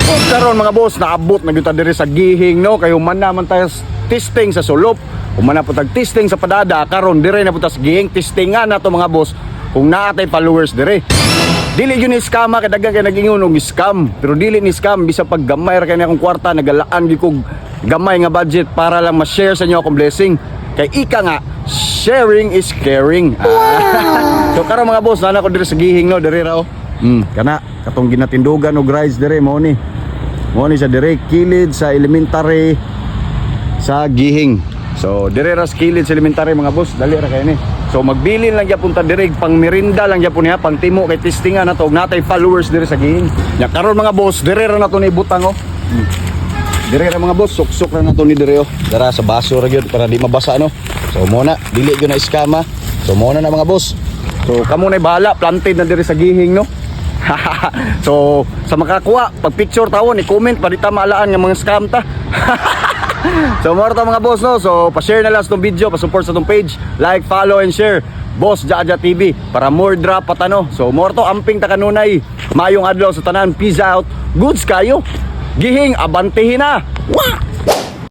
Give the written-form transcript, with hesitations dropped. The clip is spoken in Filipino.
Ug karon mga boss, naabot na gyud ta diri sa Gihing no, kayo man naman tayo testing sa sulop, man na po tag testing sa Padada, karon dire na po ta sa Gihing testingan nato mga boss kung naa tay followers dire. Dili yun ni scam kay daghan kay nag-ingon og scam, pero dili ni scam bisa pag gamay ra kay akong kwarta nagalaan gyud kog gamay nga budget para lang ma-share sa inyo akong blessing. Kay ika nga sharing is caring. So karon mga boss, nana ko dire sa Gihing no, dire ra oh. Kana katong ginatindugan og rides dire mo ni. Mo ni sa dire kilid sa elementary sa Gihing. So dire ra sa kilid sa elementary mga boss, dali ra kay ni. So magbilin lang gyapon ta dire pang merinda lang gyapon niya, pang timo kay testingan nato og natay followers dire sa Gihing. Nya karon mga boss, dire ra nato ni butang oh. Dire ra mga boss, suksok ra nato ni dire oh. Dara sa baso ra gyud para di mabasa no. So mo na dili gyud na iskama. So mo na mga boss. So kamo na bahala, planted na dire sa Gihing no. So sa makakuha pag picture tawon i-comment pa di ta maalaan nga mga scam ta. So more ta mga boss no. So pa-share na lang sa video, pa-support sa tong page, like, follow and share Boss Jaja TV para more drop patano. So more to amping ta kanunay. Mayong adlaw sa tanan. Peace out. Goods kayo. Gihing abantihin na. Wah!